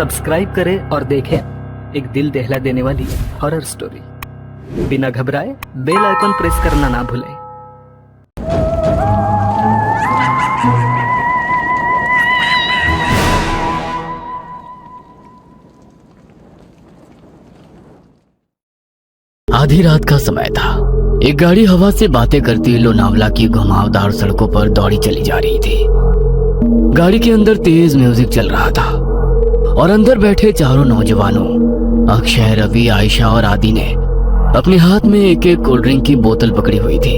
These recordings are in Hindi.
सब्सक्राइब करें और देखें एक दिल दहला देने वाली हॉरर स्टोरी। बिना घबराए बेल आइकन प्रेस करना ना भूलें। आधी रात का समय था। एक गाड़ी हवा से बातें करती लोनावला की घुमावदार सड़कों पर दौड़ी चली जा रही थी। गाड़ी के अंदर तेज म्यूजिक चल रहा था और अंदर बैठे चारों नौजवानों अक्षय, रवि, आयशा और आदि ने अपने हाथ में एक एक कोल्ड ड्रिंक की बोतल पकड़ी हुई थी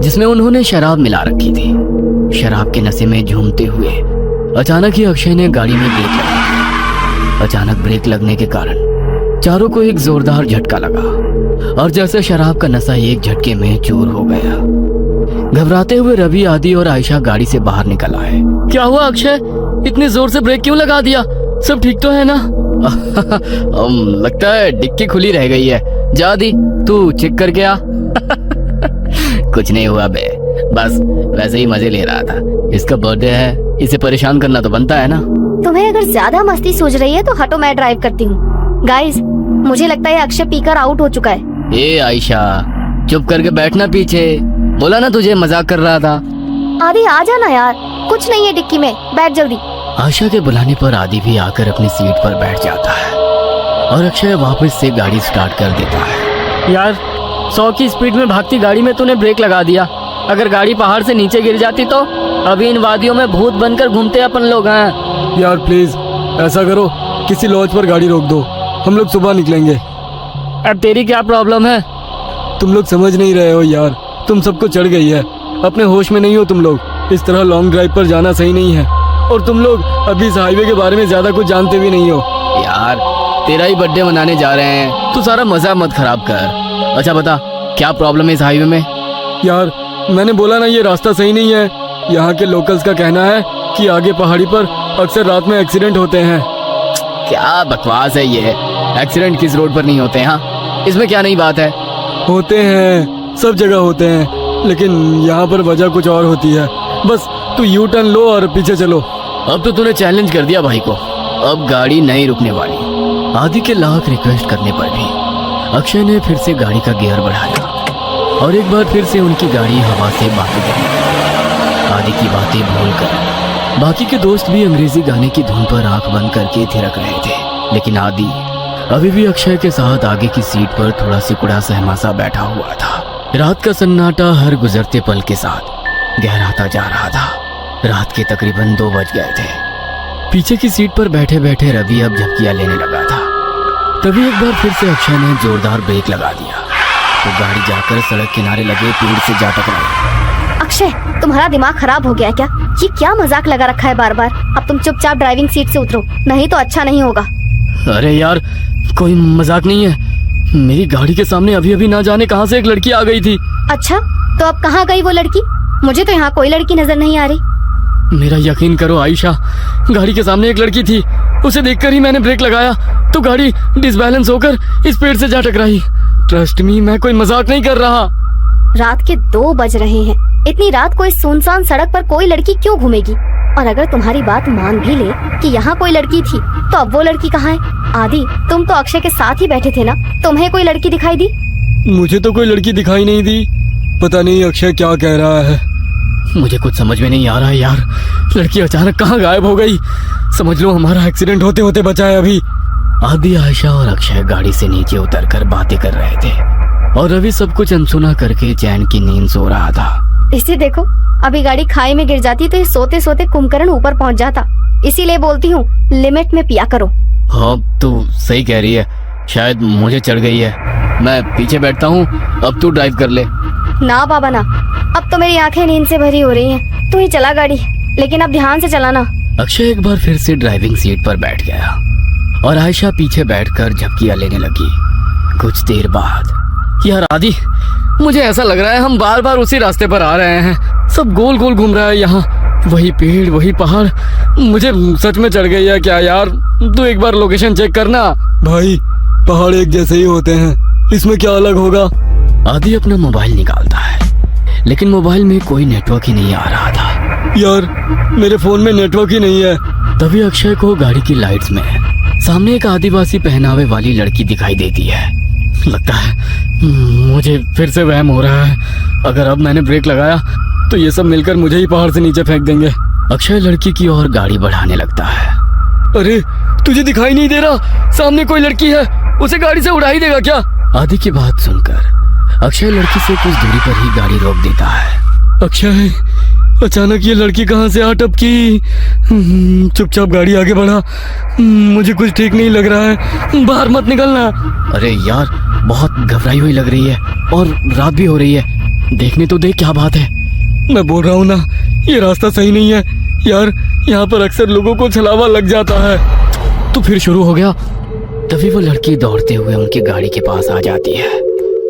जिसमें उन्होंने शराब मिला रखी थी। शराब के नशे में झूमते हुए अचानक ही अक्षय ने गाड़ी में ब्रेक लगाया। अचानक ब्रेक लगने के कारण चारों को एक जोरदार झटका लगा और जैसे शराब का नशा एक झटके में चूर हो गया। घबराते हुए रवि, आदि और आयशा गाड़ी से बाहर निकल आए। क्या हुआ अक्षय, इतने जोर से ब्रेक क्यों लगा दिया? सब ठीक तो है ना? लगता है डिक्की खुली रह गई है। जा आदि, तू चेक करके आ। कुछ नहीं हुआ बे, बस वैसे ही मजे ले रहा था। इसका बर्थडे है, इसे परेशान करना तो बनता है ना। तुम्हें अगर ज्यादा मस्ती सूझ रही है तो हटो, मैं ड्राइव करती हूँ। गाइस, मुझे लगता है अक्षय पीकर आउट हो चुका है। ए आयशा, चुप करके बैठना पीछे। बोला ना तुझे मजाक कर रहा था। आदि आ जाना यार, कुछ नहीं है डिक्की में, बैठ जल्दी। आयशा के बुलाने पर आदि भी आकर अपनी सीट पर बैठ जाता है और अक्षय वापस से गाड़ी स्टार्ट कर देता है। यार 100 की स्पीड में भागती गाड़ी में तूने ब्रेक लगा दिया। अगर गाड़ी पहाड़ से नीचे गिर जाती तो अभी इन वादियों में भूत बनकर घूमते अपन लोग हैं। यार प्लीज ऐसा करो, किसी लॉज पर गाड़ी रोक दो, हम लोग सुबह निकलेंगे। अब तेरी क्या प्रॉब्लम है? तुम लोग समझ नहीं रहे हो यार, तुम सबको चढ़ गई है, अपने होश में नहीं हो तुम लोग। इस तरह लॉन्ग ड्राइव पर जाना सही नहीं है और तुम लोग अभी इस हाईवे के बारे में ज्यादा कुछ जानते भी नहीं हो। यार तेरा ही बर्थडे मनाने जा रहे हैं, तू सारा मजा मत खराब कर। अच्छा बता, क्या प्रॉब्लम है इस हाईवे में? यार मैंने बोला ना, ये रास्ता सही नहीं है। यहाँ के लोकल्स का कहना है कि आगे पहाड़ी पर अक्सर रात में एक्सीडेंट होते हैं। क्या बकवास है ये? एक्सीडेंट किस रोड पर नहीं होते हैं? हाँ, इसमें क्या नई बात है? होते हैं, सब जगह होते हैं, लेकिन यहाँ पर वजह कुछ और होती है। बस तू यू टर्न लो और पीछे चलो। अब तो तूने चैलेंज कर दिया भाई को, अब गाड़ी नहीं रुकने वाली। आदि के लाख रिक्वेस्ट करने पर भी अक्षय ने फिर से गाड़ी का गियर बढ़ाया और एक बार फिर से उनकी गाड़ी हवा से बातें करने। आदि की बातें भूलकर बाकी के दोस्त भी अंग्रेजी गाने की धुन पर आंख बंद करके थिरक रहे थे, लेकिन आदि अभी भी अक्षय के साथ आगे की सीट पर थोड़ा सिकुड़ा सहमा सा बैठा हुआ था। रात का सन्नाटा हर गुजरते पल के साथ गहराता जा रहा था। रात के तकरीबन 2 बज गए थे। पीछे की सीट पर बैठे बैठे रवि अब झपकियां लेने लगा था। तभी एक बार फिर से अक्षय ने जोरदार ब्रेक लगा दिया तो गाड़ी जाकर सड़क किनारे लगे पेड़ से जा टकराई। अक्षय, तुम्हारा दिमाग खराब हो गया क्या? ये क्या मजाक लगा रखा है बार बार? अब तुम चुपचाप ड्राइविंग सीट से उतरो, नहीं तो अच्छा नहीं होगा। अरे यार कोई मजाक नहीं है, मेरी गाड़ी के सामने अभी अभी ना जाने कहां से एक लड़की आ गई थी। अच्छा, तो अब कहाँ गई वो लड़की? मुझे तो यहाँ कोई लड़की नजर नहीं आ रही। मेरा यकीन करो आयशा, गाड़ी के सामने एक लड़की थी, उसे देखकर ही मैंने ब्रेक लगाया तो गाड़ी डिसबैलेंस होकर इस पेड़ से जा टकराई। ट्रस्ट मी, मैं कोई मजाक नहीं कर रहा। रात के 2 बज रहे हैं, इतनी रात को इस सुनसान सड़क पर कोई लड़की क्यों घूमेगी? और अगर तुम्हारी बात मान भी ले कि यहाँ कोई लड़की थी तो अब वो लड़की कहाँ है? आदि, तुम तो अक्षय के साथ ही बैठे थे ना, तुम्हें कोई लड़की दिखाई दी? मुझे तो कोई लड़की दिखाई नहीं दी, पता नहीं अक्षय क्या कह रहा है। मुझे कुछ समझ में नहीं आ रहा है यार, लड़की अचानक कहाँ गायब हो गई? समझ लो हमारा एक्सीडेंट होते होते बचा है अभी। आदि, आयशा और अक्षय गाड़ी से नीचे उतरकर बातें कर रहे थे और रवि सब कुछ अनसुना करके चैन की नींद सो रहा था। इसे देखो, अभी गाड़ी खाई में गिर जाती तो ये सोते सोते कुंभकर्ण ऊपर पहुंच जाता। इसीलिए बोलती हूँ लिमिट में पिया करो। हाँ तू सही कह रही है, शायद मुझे चढ़ गई है। मैं पीछे बैठता हूँ, अब तू ड्राइव कर ले। ना बाबा ना, अब तो मेरी आंखें नींद से भरी हो रही हैं। तू ही चला गाड़ी, लेकिन अब ध्यान से चलाना। अक्षय एक बार फिर से ड्राइविंग सीट पर बैठ गया और आयशा पीछे बैठकर झपकियां लेने लगी। कुछ देर बाद, यार आदि, मुझे ऐसा लग रहा है हम बार बार उसी रास्ते पर आ रहे हैं। सब गोल गोल घूम रहा है यहाँ, वही पेड़ वही पहाड़। मुझे सच में चढ़ गई है क्या यार? तू एक बार लोकेशन चेक करना। भाई पहाड़ एक जैसे ही होते हैं, इसमें क्या अलग होगा? आदि अपना मोबाइल निकालता है लेकिन मोबाइल में कोई नेटवर्क ही नहीं आ रहा था। यार मेरे फोन में नेटवर्क ही नहीं है। तभी अक्षय को गाड़ी की लाइट्स में सामने एक आदिवासी पहनावे वाली लड़की दिखाई देती है। लगता है मुझे फिर से वहम हो रहा है। अगर अब मैंने ब्रेक लगाया तो ये सब मिलकर मुझे ही पहाड़ से नीचे फेंक देंगे। अक्षय लड़की की ओर गाड़ी बढ़ाने लगता है। अरे तुझे दिखाई नहीं दे रहा? सामने कोई लड़की है, उसे गाड़ी से उड़ा ही देगा क्या? आदि की बात सुनकर अक्षय लड़की से कुछ दूरी पर ही गाड़ी रोक देता है। अक्षय, अचानक ये लड़की कहाँ से आ टपकी? चुपचाप गाड़ी आगे बढ़ा। मुझे कुछ ठीक नहीं लग रहा है, बाहर मत निकलना। अरे यार, बहुत घबराई हुई लग रही है और रात भी हो रही है। देखने तो देख क्या बात है। मैं बोल रहा हूँ ना, ये रास्ता सही नहीं है यार। यहाँ पर अक्सर लोगों को छलावा लग जाता है। तो फिर शुरू हो गया। तभी वो लड़की दौड़ते हुए उनकी गाड़ी के पास आ जाती है।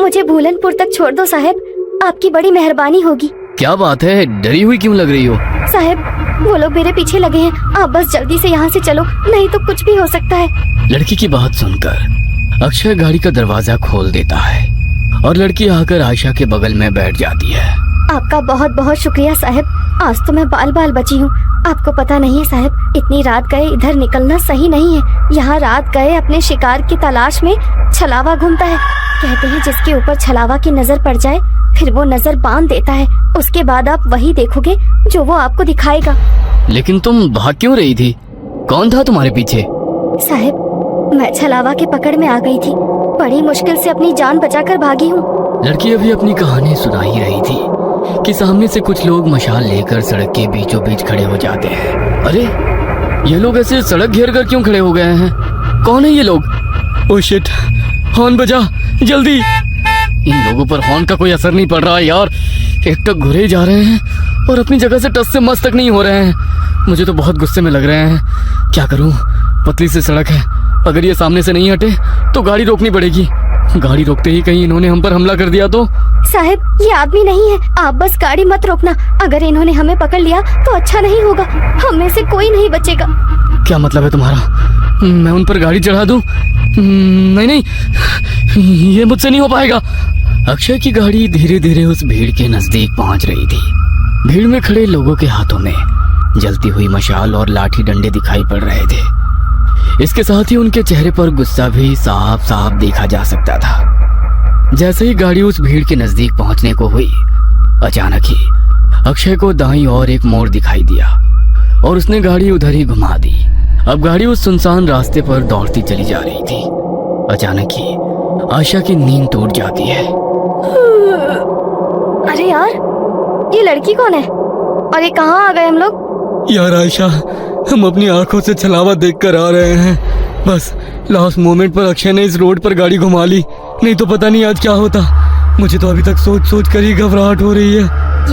मुझे भूलनपुर तक छोड़ दो साहब, आपकी बड़ी मेहरबानी होगी। क्या बात है, डरी हुई क्यों लग रही हो? साहब, वो लोग मेरे पीछे लगे हैं, आप बस जल्दी से यहाँ से चलो, नहीं तो कुछ भी हो सकता है। लड़की की बात सुनकर अक्षय गाड़ी का दरवाजा खोल देता है और लड़की आकर आयशा के बगल में बैठ जाती है। आपका बहुत बहुत शुक्रिया साहब, आज तो मैं बाल बाल बची हूँ। आपको पता नहीं है साहब, इतनी रात गए इधर निकलना सही नहीं है। यहाँ रात गए अपने शिकार की तलाश में छलावा घूमता है। कहते हैं जिसके ऊपर छलावा की नजर पड़ जाए फिर वो नजर बांध देता है, उसके बाद आप वही देखोगे जो वो आपको दिखाएगा। लेकिन तुम भाग क्यों रही थी? कौन था तुम्हारे पीछे? साहब, मैं छलावा के पकड़ में आ गई थी, बड़ी मुश्किल से अपनी जान बचाकर भागी हूँ। लड़की अभी अपनी कहानी सुना ही रही थी कि सामने से कुछ लोग मशाल लेकर सड़क के बीचों बीच खड़े हो जाते हैं। अरे, ये लोग ऐसे सड़क घेर कर क्यों खड़े हो गए हैं? कौन है ये लोग? ओह शिट, हॉर्न बजा जल्दी। इन लोगों पर हॉर्न का कोई असर नहीं पड़ रहा है यार। एक तो घुरे जा रहे हैं और अपनी जगह से टस से मस तक नहीं हो रहे हैं। मुझे तो बहुत गुस्से में लग रहे हैं। क्या करूं? पतली सी सड़क है, अगर ये सामने से नहीं हटे तो गाड़ी रोकनी पड़ेगी। गाड़ी रोकते ही कहीं इन्होंने हम पर हमला कर दिया तो? साहब, ये आदमी नहीं है, आप बस गाड़ी मत रोकना। अगर इन्होंने हमें पकड़ लिया तो अच्छा नहीं होगा, हम में से कोई नहीं बचेगा। क्या मतलब है तुम्हारा? मैं उन पर गाड़ी चढ़ा दूं? नहीं नहीं, ये मुझसे नहीं हो पाएगा। अक्षय की गाड़ी धीरे धीरे उस भीड़ के नजदीक पहुंच रही थी। भीड़ में खड़े लोगों के हाथों में जलती हुई मशाल और लाठी डंडे दिखाई पड़ रहे थे। इसके साथ ही उनके चेहरे पर गुस्सा भी साफ साफ देखा जा सकता था। जैसे ही गाड़ी उस भीड़ के नजदीक पहुंचने को हुई, अचानक ही अक्षय को दाईं ओर एक मोड़ दिखाई दिया और उसने गाड़ी उधर ही घुमा दी। अब गाड़ी उस सुनसान रास्ते पर दौड़ती चली जा रही थी। अचानक ही आयशा की नींद टूट जाती है। अरे यार, ये लड़की कौन है और ये कहाँ आ गए हम लोग? यार आयशा, हम अपनी आंखों से छलावा देखकर आ रहे हैं। बस लास्ट मोमेंट पर अक्षय ने इस रोड पर गाड़ी घुमा ली, नहीं तो पता नहीं आज क्या होता। मुझे तो अभी तक सोच सोच कर ही घबराहट हो रही है।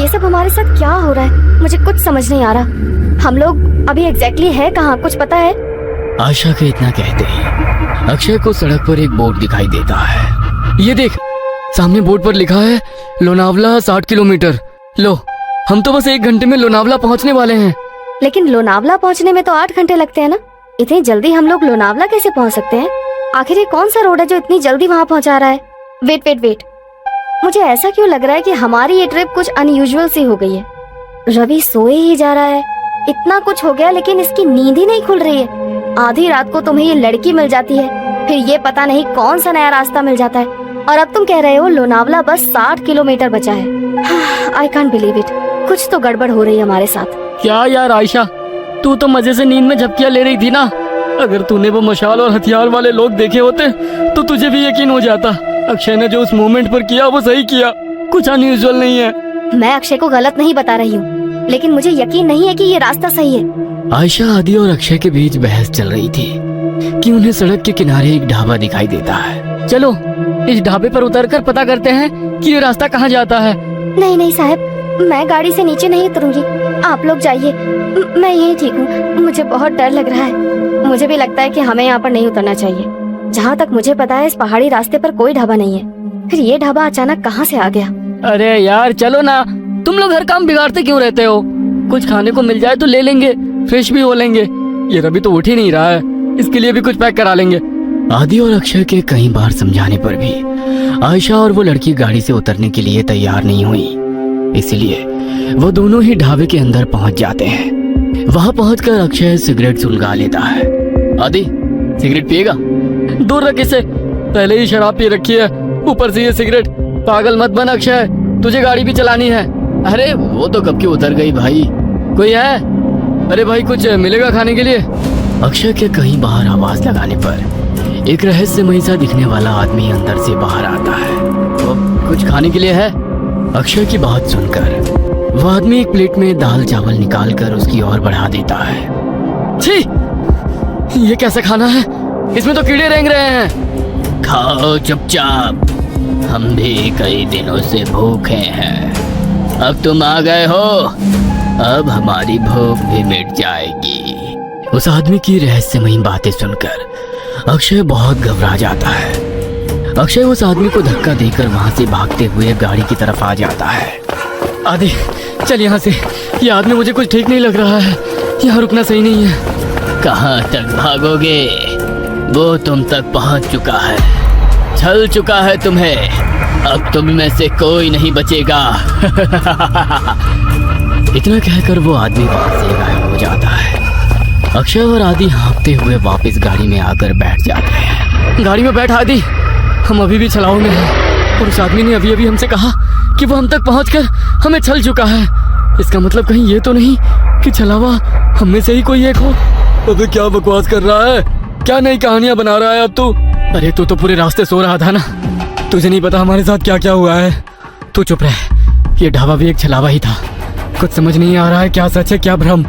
ये सब हमारे साथ क्या हो रहा है, मुझे कुछ समझ नहीं आ रहा। हम लोग अभी एग्जैक्टली है कहाँ, कुछ पता है? आयशा के इतना कहते ही अक्षय को सड़क पर एक बोर्ड दिखाई देता है। ये देख, सामने बोर्ड पर लिखा है लोनावला 60 किलोमीटर। लो, हम तो बस 1 घंटे में लोनावला पहुंचने वाले हैं। लेकिन लोनावला पहुंचने में तो 8 घंटे लगते हैं ना, इतनी जल्दी हम लोग लोनावला कैसे पहुंच सकते हैं? आखिर ये कौन सा रोड है जो इतनी जल्दी वहाँ पहुंचा रहा है? वेट वेट वेट, मुझे ऐसा क्यों लग रहा है कि हमारी ये ट्रिप कुछ अनयूजुअल सी हो गई है। रवि सोए ही जा रहा है, इतना कुछ हो गया लेकिन इसकी नींद ही नहीं खुल रही है। आधी रात को तुम्हें ये लड़की मिल जाती है, फिर ये पता नहीं कौन सा नया रास्ता मिल जाता है, और अब तुम कह रहे हो लोनावला बस 60 किलोमीटर बचा है। आई कांट बिलीव इट, कुछ तो गड़बड़ हो रही है हमारे साथ। क्या यार आयशा, तू तो मजे से नींद में झपकियां ले रही थी ना। अगर तूने वो मशाल और हथियार वाले लोग देखे होते तो तुझे भी यकीन हो जाता अक्षय ने जो उस मोमेंट पर किया वो सही किया, कुछ अनयूजुअल नहीं है। मैं अक्षय को गलत नहीं बता रही हूँ, लेकिन मुझे यकीन नहीं है कि ये रास्ता सही है। आयशा, आदि और अक्षय के बीच बहस चल रही थी कि उन्हें सड़क के किनारे एक ढाबा दिखाई देता है। चलो इस ढाबे पर उतरकर पता करते हैं कि ये रास्ता कहाँ जाता है। नहीं नहीं साहब, मैं गाड़ी से नीचे नहीं उतरूंगी, आप लोग जाइए, मैं यही ठीक हूँ। मुझे बहुत डर लग रहा है। मुझे भी लगता है कि हमें यहाँ पर नहीं उतरना चाहिए। जहाँ तक मुझे पता है इस पहाड़ी रास्ते पर कोई ढाबा नहीं है, फिर ये ढाबा अचानक कहाँ से आ गया? अरे यार चलो ना, तुम लोग हर काम बिगाड़ते क्यों रहते हो? कुछ खाने को मिल जाए तो ले लेंगे, फ्रेश भी हो लेंगे। ये रवि तो उठ ही नहीं रहा है, इसके लिए भी कुछ पैक करा लेंगे। आदि और अक्षय के कई बार समझाने पर भी आयशा और वो लड़की गाड़ी से उतरने के लिए तैयार नहीं हुई, इसलिए वो दोनों ही ढाबे के अंदर पहुंच जाते हैं। वहां पहुंचकर अक्षय सिगरेट सुलगा लेता है। आदि, सिगरेट पिएगा? दूर रख इसे, पहले ही शराब पी रखी है, ऊपर से ये सिगरेट। पागल मत बन अक्षय, तुझे गाड़ी भी चलानी है। अरे वो तो कब की उतर गई भाई। कोई है? अरे भाई कुछ मिलेगा खाने के लिए? अक्षय के कहीं बाहर आवाज लगाने पर एक रहस्यमयी सा दिखने वाला आदमी अंदर से बाहर आता है। वो कुछ खाने के लिए है? अक्षय की बात सुनकर वो आदमी एक प्लेट में दाल चावल निकाल कर उसकी ओर बढ़ा देता है। छी, ये कैसा खाना है? इसमें तो कीड़े रेंग रहे हैं। खाओ चुपचाप, हम भी कई दिनों से भूखे हैं। अब तुम आ गए हो, अब हमारी भूख भी मिट जाएगी। उस आदमी की रहस्यमयी बातें सुनकर अक्षय बहुत घबरा जाता है। अक्षय उस आदमी को धक्का देकर वहां से भागते हुए गाड़ी की तरफ आ जाता है। आदि चल यहाँ से, ये आदमी मुझे कुछ ठीक नहीं लग रहा है, यहाँ रुकना सही नहीं है। कहाँ तक भागोगे? वो तुम तक पहुँच चुका है, छल चुका है तुम्हें, अब तुम में से कोई नहीं बचेगा। इतना कहकर वो आदमी वहां से गायब हो जाता है। अक्षय और आदि हाँफते हुए वापस गाड़ी में आकर बैठ जाते हैं। गाड़ी में बैठ आदि, हम अभी भी छलाव में हैं और उस आदमी ने अभी अभी हमसे कहा कि वो हम तक पहुंचकर हमें छल चुका है। इसका मतलब कहीं ये तो नहीं कि छलावा हम में से ही कोई एक हो? अबे क्या बकवास कर रहा है, क्या नई कहानियां बना रहा है अब तू? अरे तू तो पूरे रास्ते सो रहा था ना, तुझे नहीं पता हमारे साथ क्या क्या हुआ है? तू चुप रह, ये ढाबा भी एक छलावा ही था। कुछ समझ नहीं आ रहा है क्या सच है क्या भ्रम।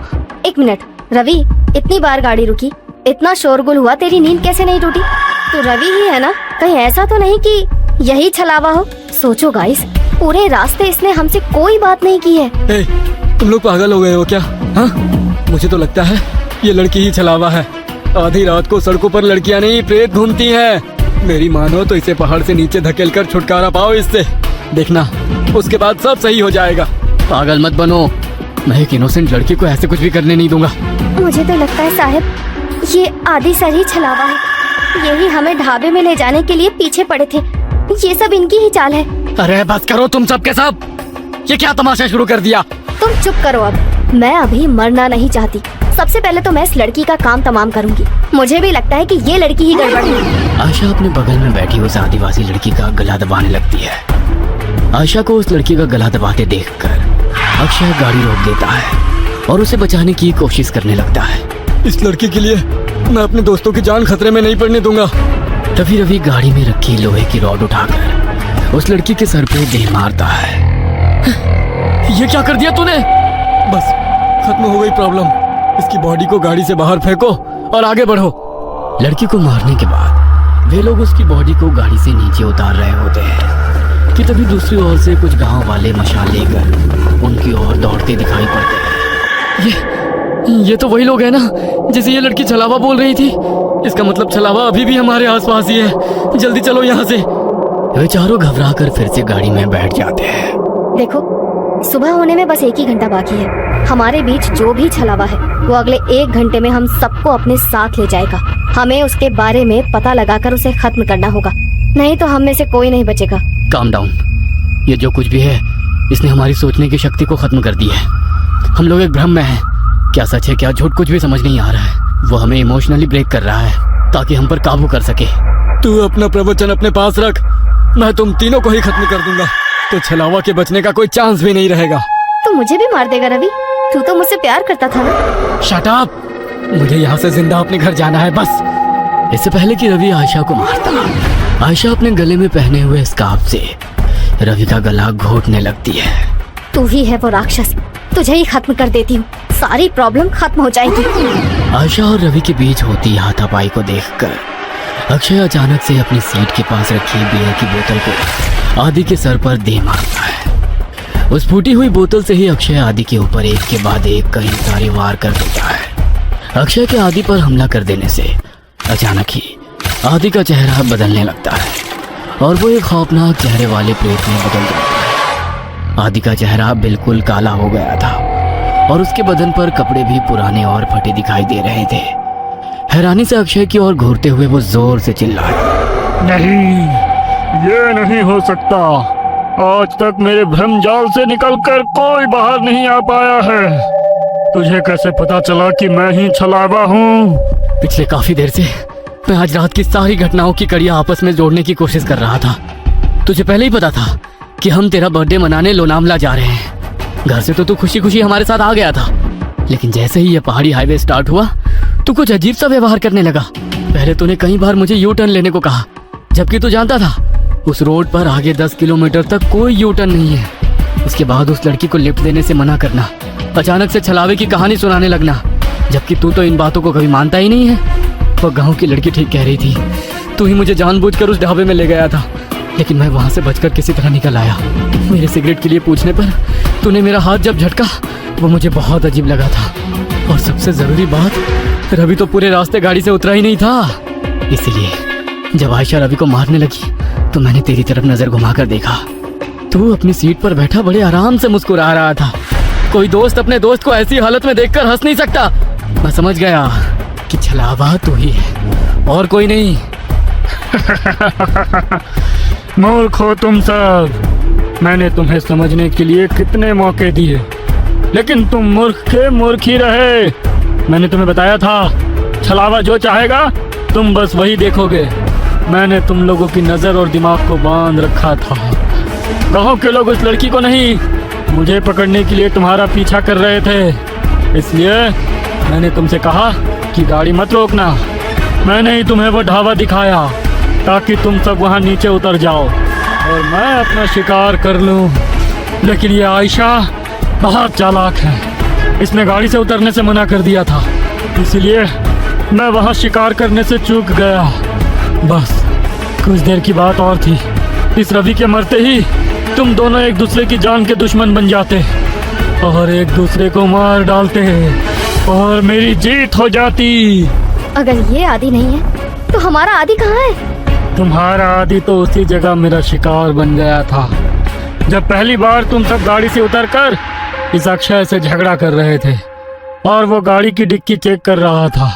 एक मिनट रवि, इतनी बार गाड़ी रुकी, इतना शोरगुल हुआ, तेरी नींद कैसे नहीं टूटी? तू रवि ही है ना? कहीं ऐसा तो नहीं कि यही छलावा हो? सोचो गाइस, पूरे रास्ते इसने हमसे कोई बात नहीं की है। ए, तुम लोग पागल हो गए हो क्या? हाँ, मुझे तो लगता है ये लड़की ही छलावा है। आधी रात को सड़कों पर लड़कियां नहीं प्रेत घूमती हैं। मेरी मानो तो इसे पहाड़ से नीचे धकेलकर छुटकारा पाओ इससे, देखना उसके बाद सब सही हो जाएगा। पागल मत बनो, मैं एक इनोसेंट लड़की को ऐसे कुछ भी करने नहीं दूंगा। मुझे तो लगता है साहब ये आदि सर ही छलावा है, यही हमें ढाबे में ले जाने के लिए पीछे पड़े थे। ये सब इनकी ही चाल है। अरे बस करो तुम सब के सब, ये क्या तमाशा शुरू कर दिया? तुम चुप करो अब, मैं अभी मरना नहीं चाहती। सबसे पहले तो मैं इस लड़की का काम तमाम करूंगी। मुझे भी लगता है कि ये लड़की ही गड़बड़ है। आशा अपने बगल में बैठी उस आदिवासी लड़की का गला दबाने लगती है। आशा को उस लड़की का गला दबाते देखकर अक्षय गाड़ी रोक देता है और उसे बचाने की कोशिश करने लगता है। इस लड़की के लिए मैं अपने दोस्तों की जान खतरे में नहीं पड़ने दूंगा। तभी रवि गाड़ी में रखी लोहे की रॉड उठाकर उस लड़की के सर पे दे मारता है। ये क्या कर दिया तूने? बस खत्म हो गई प्रॉब्लम। इसकी बॉडी को गाड़ी से बाहर फेंको और आगे बढ़ो। लड़की को मारने के बाद वे लोग उसकी बॉडी को गाड़ी से नीचे उतार रहे होते हैं कि तभी दूसरी ओर से कुछ गांव वाले मशाल लेकर उनकी ओर दौड़ते दिखाई पड़ते हैं। ये तो वही लोग हैं ना जिसे ये लड़की छलावा बोल रही थी। इसका मतलब छलावा अभी भी हमारे आसपास ही है। जल्दी चलो यहाँ से। वे चारों घबरा कर फिर से गाड़ी में बैठ जाते हैं। देखो, सुबह होने में बस 1 ही घंटा बाकी है। हमारे बीच जो भी छलावा है वो अगले 1 घंटे में हम सबको अपने साथ ले जाएगा। हमें उसके बारे में पता लगाकर उसे खत्म करना होगा, नहीं तो हम में से कोई नहीं बचेगा। काम डाउन, ये जो कुछ भी है इसने हमारी सोचने की शक्ति को खत्म कर दी है। हम लोग एक भ्रम में हैं। क्या सच है क्या झूठ कुछ भी समझ नहीं आ रहा है। वो हमें इमोशनली ब्रेक कर रहा है ताकि हम पर काबू कर सके। तू अपना प्रवचन अपने पास रख, मैं तुम तीनों को ही खत्म कर दूंगा, तो छलावा के बचने का कोई चांस भी नहीं रहेगा। तो मुझे भी मार देगा रवि? तू तो मुझसे प्यार करता था ना। शट अप, मुझे यहाँ से जिंदा अपने घर जाना है बस। इससे पहले कि रवि आयशा को मारता, आयशा अपने गले में पहने हुए स्कार्फ से रवि का गला घोटने लगती है। तू ही है वो राक्षस, तुझे ही खत्म कर देती हूँ, सारी प्रॉब्लम खत्म हो जाएगी। आयशा और रवि के बीच होती हाथापाई को देखकर अक्षय अचानक से अपनी सीट के पास रखी बियर की बोतल को आदि के सर पर दे मारता है। उस फूटी हुई बोतल से ही अक्षय आदि के ऊपर एक के बाद एक कई सारे वार कर देता है। अक्षय के आदि पर हमला कर देने से अचानक ही आदि का चेहरा बदलने लगता है और वो एक खौफनाक चेहरे वाले प्रेत में बदल जाता है। आदि का चेहरा बिल्कुल काला हो गया था और उसके बदन पर कपड़े भी पुराने और फटे दिखाई दे रहे थे। हैरानी से अक्षय की ओर घूरते हुए वो जोर से चिल्लाया, नहीं, ये नहीं हो सकता। आज तक मेरे भ्रमजाल से निकलकर कोई बाहर नहीं आ पाया है। तुझे कैसे पता चला कि मैं ही छलावा हूँ? पिछले काफी देर से मैं आज रात की सारी घटनाओं की कड़ियां आपस में जोड़ने की कोशिश कर रहा था। तुझे पहले ही पता था कि हम तेरा बर्थडे मनाने लोनावला जा रहे हैं। घर से तो तू खुशी खुशी हमारे साथ आ गया था, लेकिन जैसे ही ये पहाड़ी हाईवे स्टार्ट हुआ तू कुछ अजीब सा व्यवहार करने लगा। पहले तूने कई बार मुझे यू टर्न लेने को कहा, जबकि तू जानता था उस रोड पर आगे 10 किलोमीटर तक कोई यू टर्न नहीं है। उसके बाद उस लड़की को लिफ्ट देने से मना करना, अचानक से छलावे की कहानी सुनाने लगना, जबकि तू तो इन बातों को कभी मानता ही नहीं है। वो गांव की लड़की ठीक कह रही थी, तू ही मुझे जानबूझकर उस ढाबे में ले गया था, लेकिन मैं वहां से बचकर किसी तरह निकल आया। मेरे सिगरेट के लिए पूछने पर तूने मेरा हाथ जब झटका वो मुझे बहुत अजीब लगा था। और सबसे जरूरी बात, रवि तो पूरे रास्ते गाड़ी से उतरा ही नहीं था। इसलिए जब आयशा रवि को मारने लगी तो मैंने तेरी तरफ नजर घुमाकर देखा। तू अपनी सीट पर बैठा बड़े आराम से मुस्कुरा रहा था। कोई दोस्त अपने दोस्त को ऐसी हालत में देखकर हंस नहीं सकता। मैं समझ गया कि छलावा तू ही है और कोई नहीं। मूर्ख हो तुम सब। मैंने तुम्हें समझने के लिए कितने मौके दिए, लेकिन तुम मूर्ख के मूर्ख ही रहे। मैंने तुम्हें बताया था, छलावा जो चाहेगा तुम बस वही देखोगे। मैंने तुम लोगों की नज़र और दिमाग को बांध रखा था। गाँव के लोग उस लड़की को नहीं, मुझे पकड़ने के लिए तुम्हारा पीछा कर रहे थे। इसलिए मैंने तुमसे कहा कि गाड़ी मत रोकना। मैंने ही तुम्हें वो ढाबा दिखाया ताकि तुम सब वहाँ नीचे उतर जाओ और मैं अपना शिकार कर लूँ। लेकिन ये आयशा बहुत चालाक है। इसने गाड़ी से उतरने से मना कर दिया था, इसलिए मैं वहाँ शिकार करने से चूक गया। बस कुछ देर की बात और थी, इस रवि के मरते ही तुम दोनों एक दूसरे की जान के दुश्मन बन जाते और एक दूसरे को मार डालते और मेरी जीत हो जाती। अगर ये आदि नहीं है तो हमारा आदि कहाँ है? तुम्हारा आदि तो उसी जगह मेरा शिकार बन गया था, जब पहली बार तुम सब गाड़ी से उतरकर इस अक्षय से झगड़ा कर रहे थे और वो गाड़ी की डिक्की चेक कर रहा था।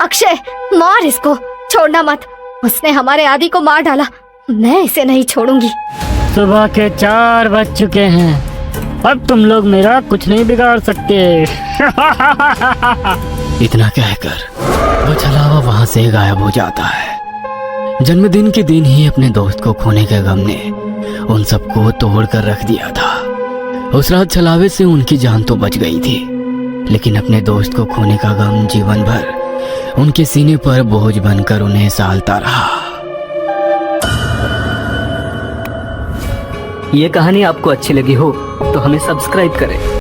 अक्षय, मार इसको, छोड़ना मत। उसने हमारे आदि को मार डाला, मैं इसे नहीं छोड़ूंगी। सुबह के 4 बज चुके हैं, अब तुम लोग मेरा कुछ नहीं बिगाड़ सकते। इतना कहकर वो छलावा वहां से गायब हो जाता है। जन्मदिन के दिन ही अपने दोस्त को खोने के गम ने उन सबको तोड़ कर रख दिया था। उस रात छलावे से उनकी जान तो बच गई थी, लेकिन अपने दोस्त को खोने का गम जीवन भर उनके सीने पर बोझ बनकर उन्हें सालता रहा। ये कहानी आपको अच्छी लगी हो तो हमें सब्सक्राइब करें।